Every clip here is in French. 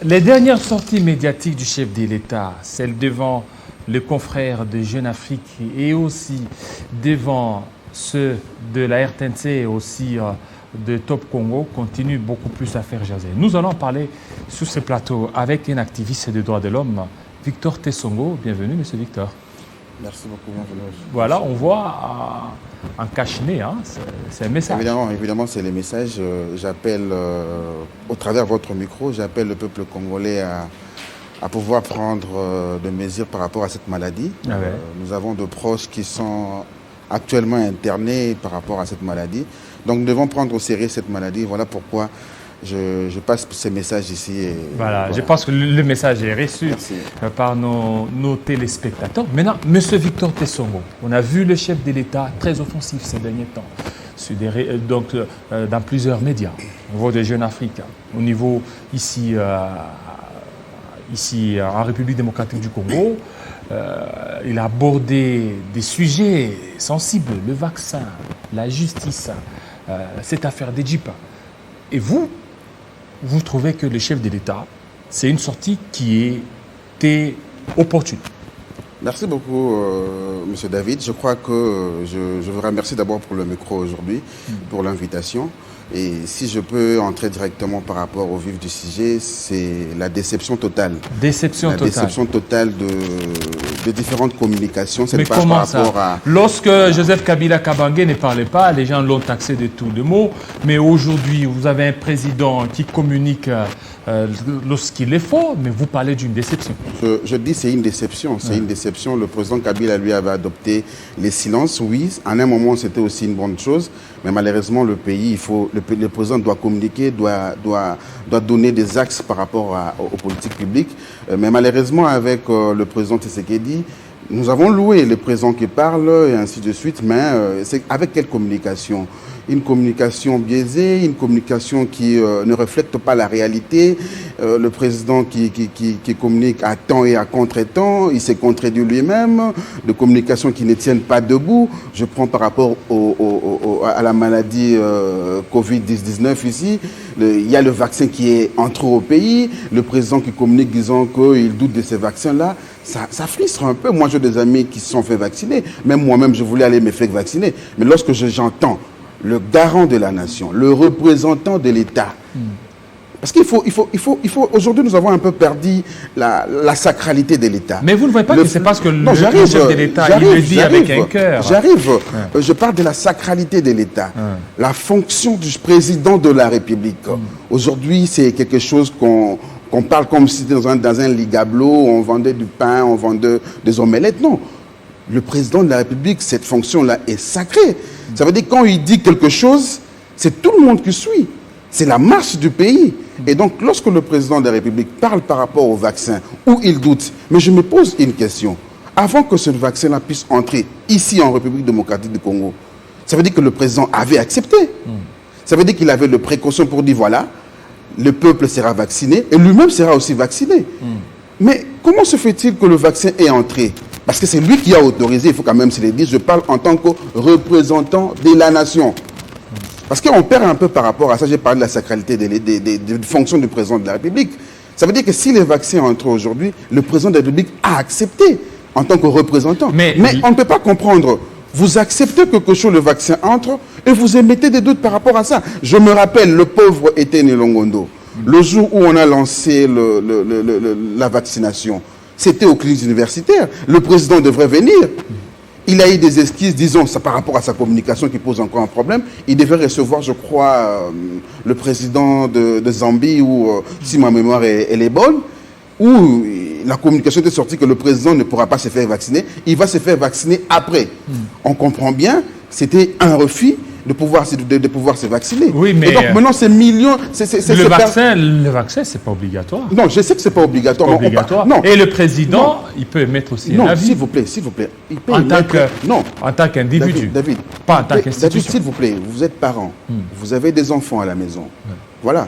Les dernières sorties médiatiques du chef de l'État, celles devant les confrères de Jeune Afrique et aussi devant ceux de la RTNC et aussi de Top Congo, continuent beaucoup plus à faire jaser. Nous allons parler sur ce plateau avec un activiste des droits de l'homme, Victor Tesongo. Bienvenue, monsieur Victor. Merci beaucoup, bienvenue. Voilà, on voit en cache-nez, hein, c'est un message. Évidemment, c'est les messages. J'appelle, au travers de votre micro, j'appelle le peuple congolais à pouvoir prendre des mesures par rapport à cette maladie. Ah ouais. Nous avons de proches qui sont actuellement internés par rapport à cette maladie. Donc nous devons prendre au sérieux cette maladie. Voilà pourquoi je passe ces messages ici. Voilà, je pense que le message est reçu par nos téléspectateurs. Maintenant, M. Victor Tesongo, on a vu le chef de l'État très offensif ces derniers temps, dans plusieurs médias, au niveau de Jeune Afrique, au niveau ici en République démocratique du Congo. Il a abordé des sujets sensibles, le vaccin, la justice, cette affaire d'Égypte. Et vous trouvez que le chef de l'État, c'est une sortie qui était opportune? Merci beaucoup, M. David. Je crois que je vous remercie d'abord pour le micro aujourd'hui, pour l'invitation. Et si je peux entrer directement par rapport au vif du sujet, c'est la déception totale. Déception totale de différentes communications. Mais comment ça? Lorsque Joseph Kabila Kabange ne parlait pas, les gens l'ont taxé de tous les mots. Mais aujourd'hui, vous avez un président qui communique lorsqu'il est faux, mais vous parlez d'une déception. Je dis c'est une déception. C'est une déception. Le président Kabila, lui, avait adopté les silences. Oui, en un moment, c'était aussi une bonne chose. Mais malheureusement, le pays, le président doit communiquer, doit donner des axes par rapport aux politiques publiques. Mais malheureusement, avec le président Tshisekedi, nous avons loué le président qui parle et ainsi de suite, mais c'est avec quelle communication? Une communication biaisée, une communication qui ne reflète pas la réalité. Le président qui communique à temps et à contre-temps, il s'est contredit lui-même. De communications qui ne tiennent pas debout. Je prends par rapport à la maladie Covid-19 ici. Il y a le vaccin qui est entré au pays. Le président qui communique disant qu'il doute de ces vaccins-là. Ça frustre un peu. Moi, j'ai des amis qui se sont fait vacciner. Même moi-même, je voulais aller me faire vacciner. Mais lorsque j'entends le garant de la nation, le représentant de l'État. Parce qu'il faut aujourd'hui, nous avons un peu perdu la sacralité de l'État. Mais vous ne voyez pas que c'est parce que le chef de l'État, il le dit avec un cœur. J'arrive. Je parle de la sacralité de l'État. La fonction du président de la République. Aujourd'hui, c'est quelque chose qu'on parle comme si c'était dans un ligablo, on vendait du pain, on vendait des omelettes. Non. Le président de la République, cette fonction-là est sacrée. Ça veut dire que quand il dit quelque chose, c'est tout le monde qui suit. C'est la marche du pays. Et donc, lorsque le président de la République parle par rapport au vaccin, où il doute, mais je me pose une question. Avant que ce vaccin-là puisse entrer ici en République démocratique du Congo, ça veut dire que le président avait accepté. Ça veut dire qu'il avait les précautions pour dire, voilà, le peuple sera vacciné et lui-même sera aussi vacciné. Mais comment se fait-il que le vaccin est entré? Parce que c'est lui qui a autorisé, il faut quand même se le dire, je parle en tant que représentant de la nation. Parce qu'on perd un peu par rapport à ça, j'ai parlé de la sacralité des fonctions du président de la République. Ça veut dire que si les vaccins entrent aujourd'hui, le président de la République a accepté en tant que représentant. Mais on ne peut pas comprendre. Vous acceptez que quelque chose, le vaccin entre, et vous émettez des doutes par rapport à ça. Je me rappelle, le pauvre Etienne Longondo, le jour où on a lancé la vaccination, c'était aux cliniques universitaires. Le président devrait venir. Il a eu des esquisses, disons, ça, par rapport à sa communication qui pose encore un problème. Il devait recevoir, je crois, le président de Zambie, ou si ma mémoire elle est bonne, où la communication était sortie que le président ne pourra pas se faire vacciner. Il va se faire vacciner après. On comprend bien, c'était un refus de pouvoir se vacciner. Oui, mais et donc maintenant, ces millions... Le vaccin, c'est pas obligatoire. Non, je sais que c'est pas obligatoire. Non. Et le président, il peut émettre aussi un avis. S'il vous plaît. Il peut en tant qu'individu. David, pas en tant qu'institution. David, s'il vous plaît, vous êtes parent. Vous avez des enfants à la maison. Voilà.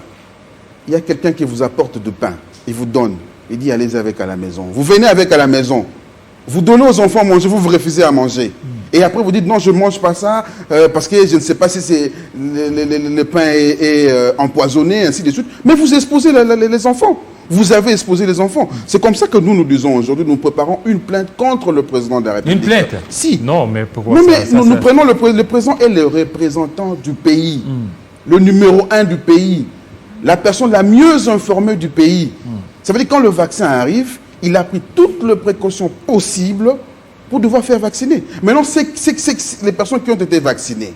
Il y a quelqu'un qui vous apporte du pain. Il vous donne. Il dit, allez avec à la maison. Vous venez avec à la maison. Vous donnez aux enfants à manger, vous refusez à manger. Et après, vous dites, non, je ne mange pas ça parce que je ne sais pas si le pain est empoisonné, ainsi de suite. Mais vous exposez les enfants. Vous avez exposé les enfants. C'est comme ça que nous disons aujourd'hui, nous préparons une plainte contre le président de la République. Une plainte? Si. Non, mais pourquoi Non, ça, mais nous prenons le président est le représentant du pays, le numéro 1 du pays, la personne la mieux informée du pays. Ça veut dire que quand le vaccin arrive, il a pris toutes les précautions possibles pour devoir faire vacciner. Maintenant, c'est les personnes qui ont été vaccinées.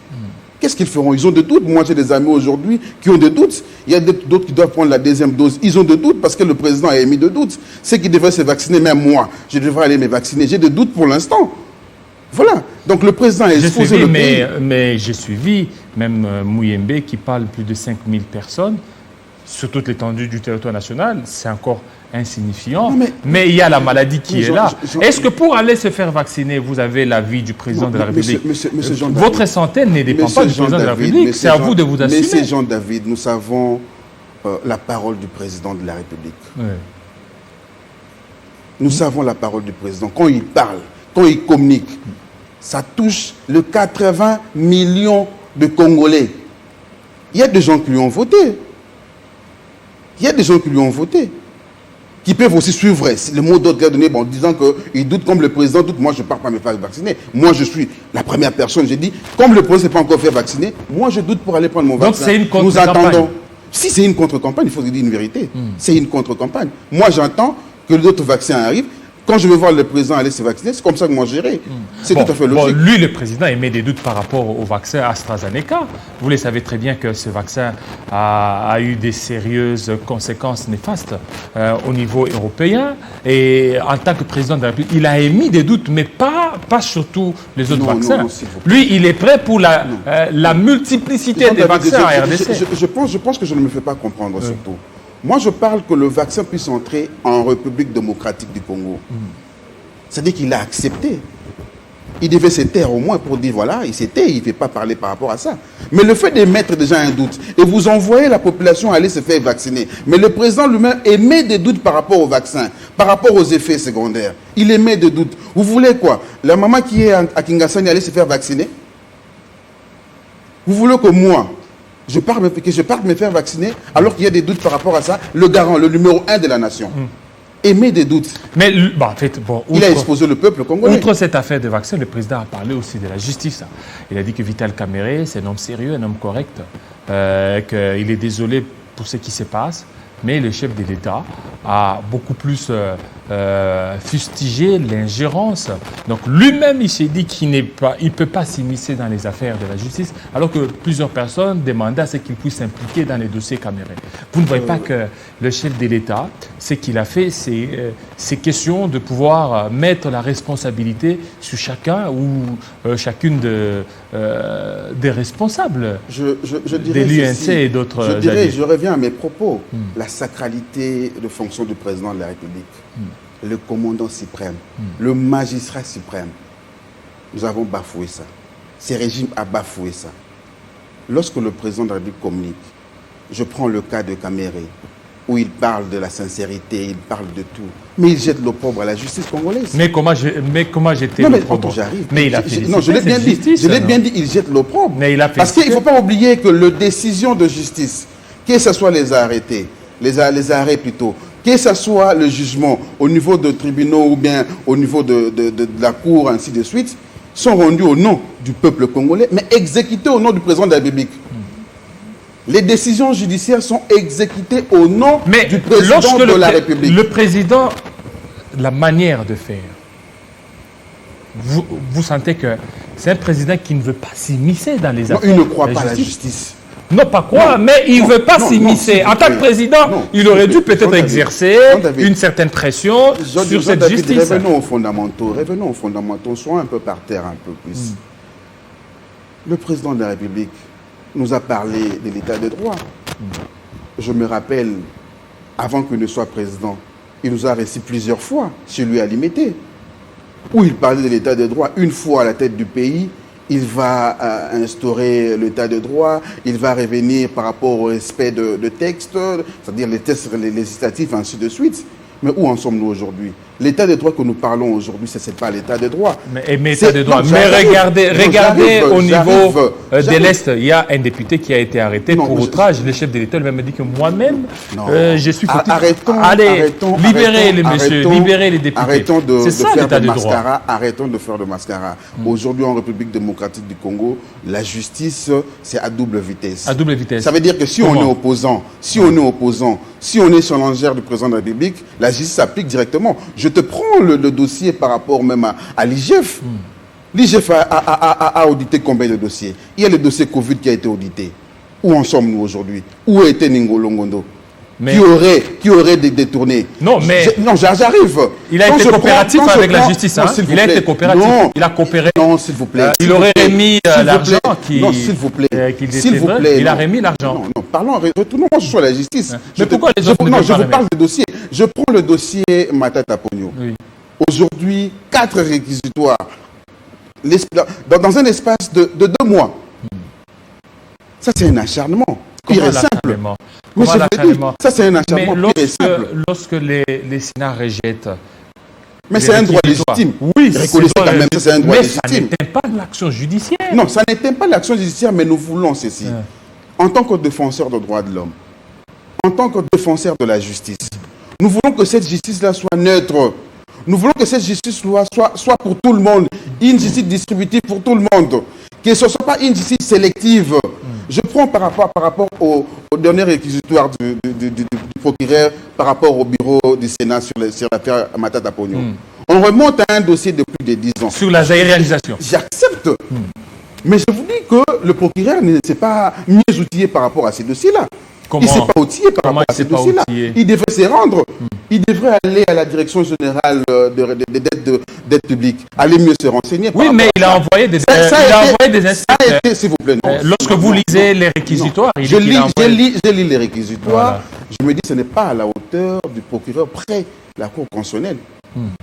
Qu'est-ce qu'ils feront? Ils ont des doutes. Moi, j'ai des amis aujourd'hui qui ont des doutes. Il y a d'autres qui doivent prendre la deuxième dose. Ils ont des doutes parce que le président a émis des doutes. Ceux qui devraient se vacciner, même moi, je devrais aller me vacciner. J'ai des doutes pour l'instant. Voilà. Donc, le président a exposé le pays. Mais j'ai suivi même Mouyembe qui parle plus de 5000 personnes sur toute l'étendue du territoire national. C'est encore insignifiant. Non, mais il y a la maladie qui est là. Est-ce que pour aller se faire vacciner, vous avez l'avis du président de la République? Votre santé ne dépend pas du président de la République. C'est à vous de vous assumer. Monsieur Jean-David, nous savons la parole du président de la République. Oui. Nous savons la parole du président. Quand il parle, quand il communique, ça touche les 80 millions de Congolais. Il y a des gens qui lui ont voté. Il y a des gens qui lui ont voté, qui peuvent aussi suivre le mot d'ordre qu'il a donné en disant qu'ils doutent comme le président doute. Moi, je ne pars pas me faire vacciner. Moi, je suis la première personne. J'ai dit, comme le président ne s'est pas encore fait vacciner, moi, je doute pour aller prendre mon vaccin. Donc, c'est une contre-campagne. Nous attendons. Si c'est une contre-campagne, il faut dire une vérité. C'est une contre-campagne. Moi, j'entends que d'autres vaccins arrivent. Quand je vais voir le président aller se vacciner, c'est comme ça que moi j'irai. C'est tout à fait logique. Lui, le président, émet des doutes par rapport au vaccin AstraZeneca. Vous le savez très bien que ce vaccin a eu des sérieuses conséquences néfastes au niveau européen. Et en tant que président de la République, il a émis des doutes, mais pas sur les autres vaccins. Lui, il est prêt pour la multiplicité des vaccins à RDC. Je pense que je ne me fais pas comprendre surtout. Moi, je parle que le vaccin puisse entrer en République démocratique du Congo. C'est-à-dire qu'il a accepté. Il devait se taire au moins pour dire, voilà, il s'est tait, il ne fait pas parler par rapport à ça. Mais le fait d'émettre déjà un doute, et vous envoyez la population aller se faire vacciner, mais le président lui-même émet des doutes par rapport au vaccin, par rapport aux effets secondaires. Il émet des doutes. Vous voulez quoi? La maman qui est à Kingasani aller se faire vacciner? Vous voulez que moi, je parte me faire vacciner alors qu'il y a des doutes par rapport à ça, le garant, le numéro 1 de la nation, émet des doutes. Mais en fait, il a exposé le peuple congolais. Outre cette affaire de vaccin, le président a parlé aussi de la justice. Il a dit que Vital Kamerhe, c'est un homme sérieux, un homme correct, qu'il est désolé pour ce qui se passe, mais le chef de l'État a beaucoup plus fustigé l'ingérence. Donc lui-même, il s'est dit qu'il ne peut pas s'immiscer dans les affaires de la justice, alors que plusieurs personnes demandaient à ce qu'il puisse s'impliquer dans les dossiers Kamerhe. Vous ne voyez pas que le chef de l'État, ce qu'il a fait, c'est question de pouvoir mettre la responsabilité sur chacun ou chacune des responsables des l'UNC et d'autres. Je reviens à mes propos. La sacralité de fonction du président de la République, le commandant suprême, le magistrat suprême. Nous avons bafoué ça. Ce régime a bafoué ça. Lorsque le président de la République communique, je prends le cas de Kamerhe, où il parle de la sincérité, il parle de tout. Mais il jette l'opprobre à la justice congolaise. Mais comment j'étais l'opprobre? J'arrive. Mais il a fait. Non, je l'ai bien dit. Je l'ai bien dit, il jette l'opprobre. Mais il a fait. Parce qu'il ne faut pas oublier que les décisions de justice, que ce soit les arrêtés, les arrêts plutôt, que ce soit le jugement au niveau de tribunaux ou bien au niveau de la cour, ainsi de suite, sont rendus au nom du peuple congolais, mais exécutés au nom du président de la République. Les décisions judiciaires sont exécutées au nom du président de la République. Le président, la manière de faire, vous sentez que c'est un président qui ne veut pas s'immiscer dans les affaires. Non, il ne croit pas à la justice. Non, pas quoi, mais il ne veut pas s'immiscer. En tant que président, il aurait dû peut-être exercer une certaine pression sur cette justice. Revenons aux fondamentaux, soyons un peu par terre, un peu plus. Le président de la République nous a parlé de l'état de droit. Je me rappelle, avant qu'il ne soit président, il nous a reçu plusieurs fois chez lui à Limité, où il parlait de l'état de droit. Une fois à la tête du pays, il va instaurer l'état de droit, il va revenir par rapport au respect de textes, c'est-à-dire les textes législatifs, ainsi de suite. Mais où en sommes-nous aujourd'hui? L'état de droit que nous parlons aujourd'hui, ce n'est pas l'état de droit. Mais état de droit. Mais regardez au niveau de l'Est, il y a un député qui a été arrêté pour outrage. Le chef de l'État lui-même dit que moi-même, je suis fautif. Allez, libérez les messieurs, libérez les députés. Arrêtons de faire de mascara. Arrêtons de faire de mascara. Aujourd'hui, en République démocratique du Congo, la justice, c'est à double vitesse. À double vitesse. Ça veut dire que si on est opposant, si on est challenger du président de la République, la justice s'applique directement. Je te prends le dossier par rapport même à l'IGF. L'IGF a audité combien de dossiers? Il y a le dossier Covid qui a été audité. Où en sommes-nous aujourd'hui? Où était Ngolo Ngondo? Qui aurait détourné? Non, mais... Non, j'arrive. Il a été coopératif avec la justice. Hein? Il a été coopératif. Non, il a coopéré. Non, s'il vous plaît. Il aurait remis l'argent Non, s'il vous plaît. S'il vous plaît. Il a remis l'argent. Non, parlons, retournons sur la justice. Mais pourquoi les autres Non, je vous parle de dossier. Je prends le dossier Matata Pogno. Oui. Aujourd'hui, 4 réquisitoires. Dans un espace de 2 mois. Ça, c'est un acharnement. Pire et simple. Mais ça, c'est un acharnement pire et simple. Lorsque les Sénats rejettent. Mais c'est un droit légitime. Oui, reconnaissez quand même que c'est un droit légitime. Mais ça n'éteint pas l'action judiciaire. Non, ça n'éteint pas l'action judiciaire, mais nous voulons ceci. En tant que défenseur des droits de l'homme, en tant que défenseur de la justice, nous voulons que cette justice-là soit neutre. Nous voulons que cette justice soit pour tout le monde, une justice distributive pour tout le monde, que ce ne soit pas une justice sélective. Je prends par rapport au dernier réquisitoire du procureur par rapport au bureau du Sénat sur l'affaire Matata Pogno. On remonte à un dossier de plus de 10 ans. Sur la réalisation. J'accepte. Mais je vous dis que le procureur ne s'est pas mieux outillé par rapport à ces dossiers-là. Il ne s'est pas outillé par rapport à ces dossiers-là. Il devrait se rendre. Il devrait aller à la direction générale des dettes publiques, aller mieux se renseigner. Oui, mais il a envoyé des inspecteurs. S'il vous plaît, non. Lorsque vous lisez les réquisitoires, je lis les réquisitoires. Voilà. Je me dis que ce n'est pas à la hauteur du procureur près la Cour constitutionnelle.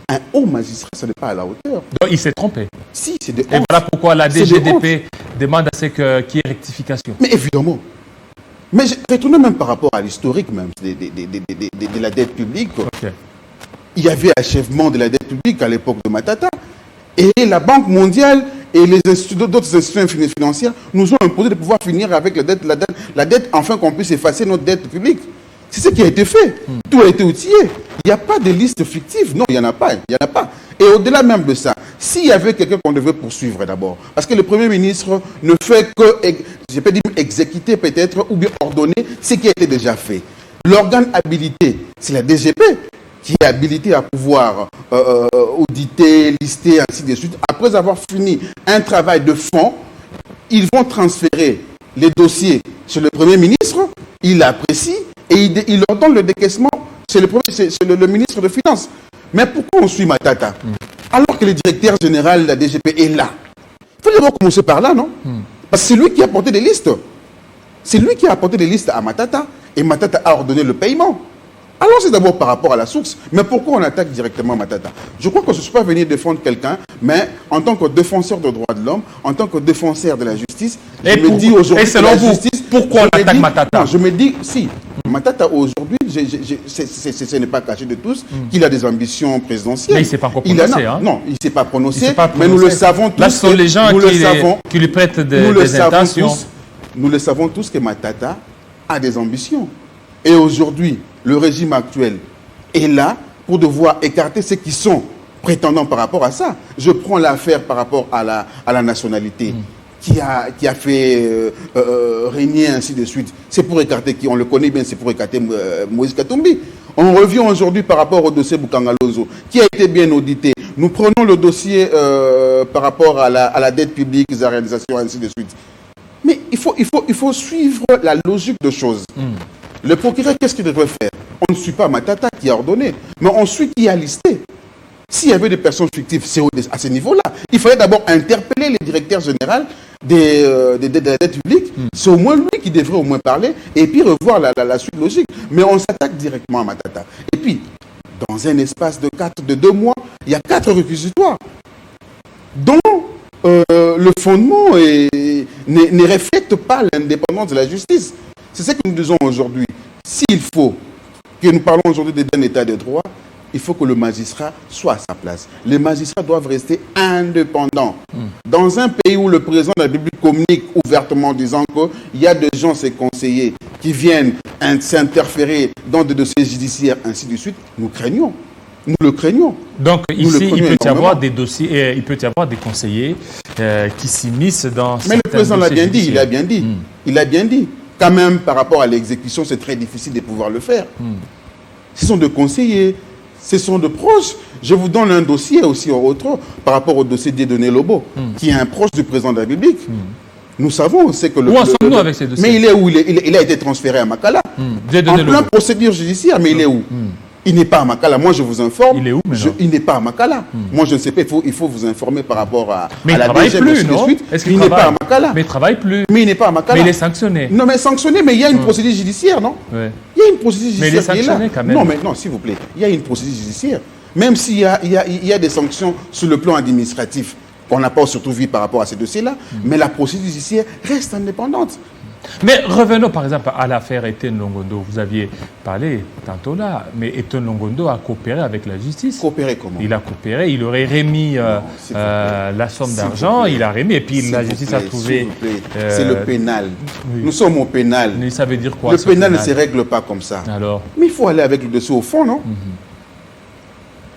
Un haut magistrat, ce n'est pas à la hauteur. Donc il s'est trompé. Si, c'est de honte. Et voilà pourquoi la DGDP demande à ce qu'il y ait rectification. Mais évidemment. Mais retournons même par rapport à l'historique même de la dette publique. Okay. Il y avait achèvement de la dette publique à l'époque de Matata. Et la Banque mondiale et d'autres institutions financières nous ont imposé de pouvoir finir avec la dette afin qu'on puisse effacer notre dette publique. C'est ce qui a été fait. Tout a été outillé. Il n'y a pas de liste fictive. Non, il n'y en a pas. Il n'y en a pas. Et au-delà même de ça, s'il y avait quelqu'un qu'on devait poursuivre d'abord, parce que le Premier ministre ne fait que, je peux dire, exécuter peut-être ou bien ordonner ce qui a été déjà fait. L'organe habilité, c'est la DGP qui est habilité à pouvoir auditer, lister, ainsi de suite. Après avoir fini un travail de fond, ils vont transférer les dossiers sur le Premier ministre, il l'apprécie et il leur donne le décaissement. C'est le ministre de Finances. Mais pourquoi on suit Matata alors que le directeur général de la DGP est là? Il faut d'abord commencer par là, non? Parce que c'est lui qui a apporté des listes. C'est lui qui a apporté des listes à Matata et Matata a ordonné le paiement. Alors c'est d'abord par rapport à la source. Mais pourquoi on attaque directement Matata? Je crois que je ne suis pas venu défendre quelqu'un, mais en tant que défenseur des droits de l'homme, en tant que défenseur de la justice, je me dis aujourd'hui que la justice... Pourquoi on attaque Matata? Non, je me dis, si, Matata aujourd'hui, ce n'est pas caché de tous, qu'il a des ambitions présidentielles. Mais il ne s'est pas encore prononcé. Non, il ne s'est pas prononcé, mais nous le savons tous. Là, ce sont les gens qui lui prêtent des intentions. Nous le savons tous que Matata a des ambitions. Et aujourd'hui, le régime actuel est là pour devoir écarter ceux qui sont prétendants par rapport à ça. Je prends l'affaire par rapport à la nationalité qui a fait régner ainsi de suite. C'est pour écarter qui? On le connaît bien, c'est pour écarter Moïse Katumbi. On revient aujourd'hui par rapport au dossier Bukangalozo, qui a été bien audité. Nous prenons le dossier par rapport à la dette publique, la réalisation, ainsi de suite. Mais il faut suivre la logique de choses. Le procureur, qu'est-ce qu'il devrait faire? On ne suit pas Matata qui a ordonné, mais on suit qui a listé. S'il y avait des personnes fictives, c'est à ce niveau-là. Il fallait d'abord interpeller le directeur général de la dette publique. C'est au moins lui qui devrait au moins parler et puis revoir la suite logique. Mais on s'attaque directement à Matata. Et puis, dans un espace de 2 mois, il y a 4 réquisitoires dont le fondement ne reflète pas l'indépendance de la justice. C'est ce que nous disons aujourd'hui. S'il faut que nous parlons aujourd'hui d'un état de droit, il faut que le magistrat soit à sa place. Les magistrats doivent rester indépendants. Dans un pays où le président de la République communique ouvertement en disant qu'il y a des gens, ses conseillers, qui viennent s'interférer dans des dossiers judiciaires, ainsi de suite, nous craignons. Nous le craignons. Donc ici, il peut y avoir des dossiers, il peut y avoir des conseillers qui s'immiscent dans Mais le président l'a bien dit, il a bien dit. Mm. Il a bien dit. Quand même, par rapport à l'exécution, c'est très difficile de pouvoir le faire. Ce sont des conseillers, ce sont de proches. Je vous donne un dossier aussi autre par rapport au dossier d'Edouard Lobo, qui est un proche du président de la République. Nous savons, c'est que où en sommes-nous avec ces dossiers? Mais il est où? Il a été transféré à Makala. En plein procédure judiciaire, mais il est où? Il n'est pas à Makala. Moi, je vous informe. Il est où maintenant? Il n'est pas à Makala. Moi, je ne sais pas. Il faut vous informer par rapport à mais la DGM plus, non? Il n'est pas à Makala. Mais il ne travaille plus. Mais il n'est pas à Makala. Mais il est sanctionné. Non, mais sanctionné, mais il y a une procédure judiciaire, non? Ouais. Il y a une procédure judiciaire. Mais il est sanctionné quand même. Non, mais non, s'il vous plaît. Il y a une procédure judiciaire. Même s'il y a des sanctions sur le plan administratif, qu'on n'a pas surtout vu par rapport à ces dossiers-là, mais la procédure judiciaire reste indépendante. Mais revenons par exemple à l'affaire Etienne Longondo. Vous aviez parlé tantôt là, mais Etienne Longondo a coopéré avec la justice. Coopérer comment? Il a coopéré, il aurait remis la somme d'argent, il a remis, et puis la justice a trouvé... C'est le pénal. Oui. Nous sommes au pénal. Mais ça veut dire quoi? Le pénal ne se règle pas comme ça. Alors? Mais il faut aller avec le dossier au fond, non?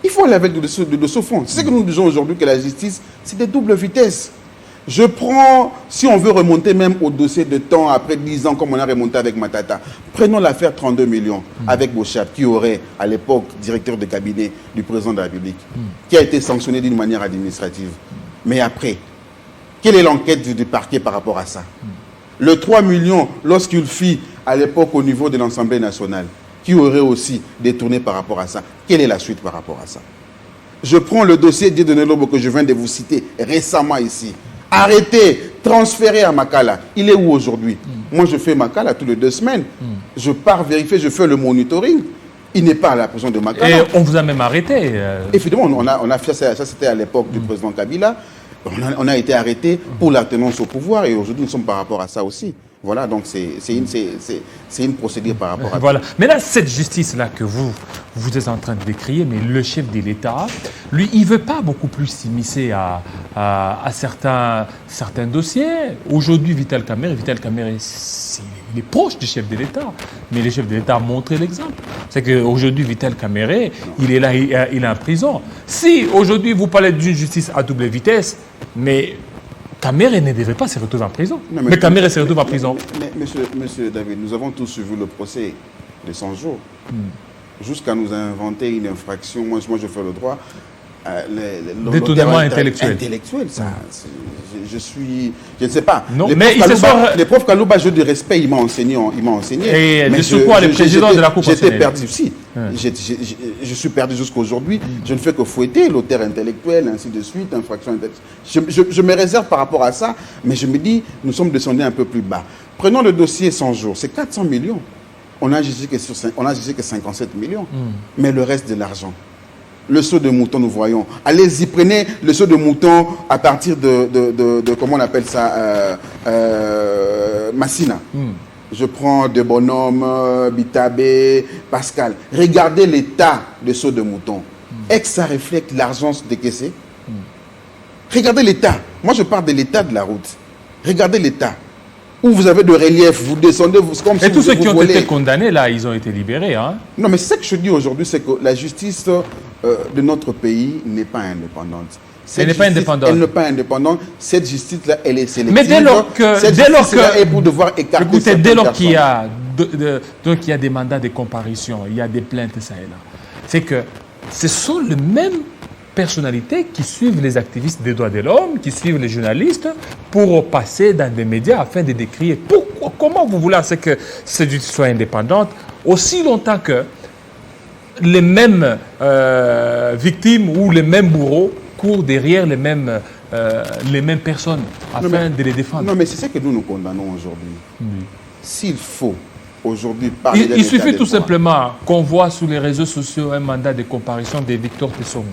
Il faut aller avec le dossier au fond. C'est ce que nous disons aujourd'hui, que la justice, c'est des doubles vitesses. Je prends, si on veut remonter même au dossier de temps, après 10 ans, comme on a remonté avec Matata, prenons l'affaire 32 millions avec Bochap, qui aurait, à l'époque, directeur de cabinet du président de la République, qui a été sanctionné d'une manière administrative. Mais après, quelle est l'enquête du parquet par rapport à ça? Le 3 millions, lorsqu'il fit, à l'époque, au niveau de l'Assemblée nationale, qui aurait aussi détourné par rapport à ça. Quelle est la suite par rapport à ça? Je prends le dossier d'Edouard Lobo que je viens de vous citer récemment ici. Arrêté, transféré à Makala. Il est où aujourd'hui? Moi, je fais Makala tous les 2 semaines. Je pars vérifier, je fais le monitoring. Il n'est pas à la prison de Makala. Et on vous a même arrêté. Évidemment, on a fait ça, c'était à l'époque du président Kabila. On a été arrêté pour la tenance au pouvoir et aujourd'hui, nous sommes par rapport à ça aussi. Voilà, donc c'est une procédure par rapport à voilà. Mais là, cette justice-là que vous êtes en train de décrire, mais le chef de l'État, lui, il ne veut pas beaucoup plus s'immiscer à certains dossiers. Aujourd'hui, Vital Kamerhe, il est proche du chef de l'État. Mais le chef de l'État a montré l'exemple. C'est qu'aujourd'hui, Vital Kamerhe, il est là, il est en prison. Si aujourd'hui, vous parlez d'une justice à double vitesse, mais Kamerhe ne devait pas se retrouver en prison. Non, mais Kamerhe se retrouve en prison. Mais monsieur David, nous avons tous suivi le procès de 100 jours. Jusqu'à nous inventer une infraction. Moi, je fais le droit. Détournement intellectuel. Ça, je ne sais pas. Non, les profs Kalouba, jeu de respect, il m'a enseigné. Et mais de quoi le président de la Cour constitutionnelle? J'étais perdu, si. Je suis perdu jusqu'à aujourd'hui. Je ne fais que fouetter l'auteur intellectuel, ainsi de suite, infraction intellectuelle. Je me réserve par rapport à ça, mais je me dis, nous sommes descendus un peu plus bas. Prenons le dossier 100 jours, c'est 400 millions. On a jugé que 57 millions, mais le reste de l'argent. Le saut de mouton, nous voyons. Allez-y, prenez le saut de mouton à partir de comment on appelle ça, Massina. Je prends de bonhommes, Bitabé, Pascal. Regardez l'état de saut de mouton. Est-ce que ça reflète l'argent décaissé? Regardez l'état. Moi, je parle de l'état de la route. Regardez l'état. Où vous avez de relief, vous descendez, comme si et tous ceux qui ont été condamnés, là, ils ont été libérés. Hein? Non, mais ce que je dis aujourd'hui, c'est que la justice de notre pays n'est pas indépendante. Elle n'est pas indépendante. Elle n'est pas indépendante. Cette justice-là, elle est sélective. Mais dès lors que est pour devoir écarter. Écoutez, dès lors qu'il y a des mandats de comparution, il y a des plaintes, ça et là, c'est que ce sont les mêmes personnalités qui suivent les activistes des droits de l'homme, qui suivent les journalistes pour passer dans des médias afin de décrire comment vous voulez que cette justice soit indépendante aussi longtemps que les mêmes victimes ou les mêmes bourreaux courent derrière les mêmes personnes afin de les défendre. Non, mais c'est ça que nous condamnons aujourd'hui. S'il faut aujourd'hui parler il suffit tout simplement qu'on voit sur les réseaux sociaux un mandat de comparution de Victor Tesson.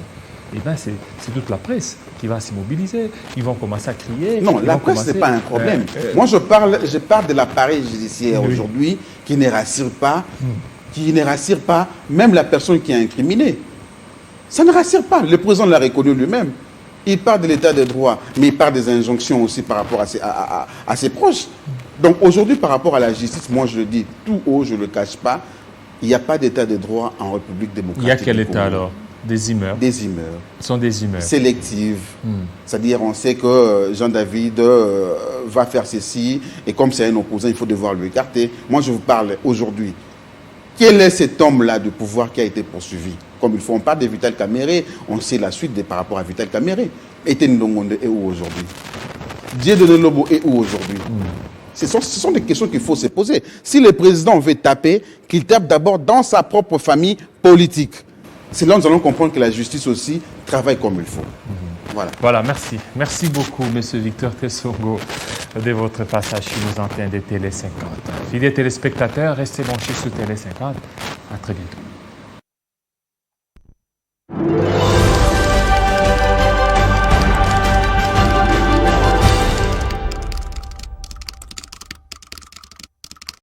Eh bien, c'est toute la presse qui va s'immobiliser. Ils vont commencer à crier. Non, la presse, ce n'est pas un problème. Moi, je parle de l'appareil judiciaire aujourd'hui qui ne rassure pas même la personne qui est incriminée. Ça ne rassure pas. Le président l'a reconnu lui-même. Il parle de l'état de droit, mais il parle des injonctions aussi par rapport à ses proches. Donc aujourd'hui, par rapport à la justice, moi je le dis tout haut, je ne le cache pas, il n'y a pas d'état de droit en République démocratique. Il y a quel état alors? Des humeurs. Des humeurs. Ce sont des humeurs. Sélectives. C'est-à-dire, on sait que Jean-David va faire ceci, et comme c'est un opposant, il faut devoir le écarter. Moi, je vous parle aujourd'hui. Quel est cet homme-là de pouvoir qui a été poursuivi? Comme il faut, on parle de Vital Kamerhe, on sait la suite par rapport à Vital Kamerhe. Etienne Ndongonde est où aujourd'hui? Dieudonné Lobo est où aujourd'hui? Ce sont des questions qu'il faut se poser. Si le président veut taper, qu'il tape d'abord dans sa propre famille politique. C'est là que nous allons comprendre que la justice aussi travaille comme il faut. Voilà. Voilà, merci. Merci beaucoup, M. Victor Tessongo, de votre passage sur nos antennes de Télé 50. Fidèles téléspectateurs, restez branchés sur Télé 50. À très bientôt.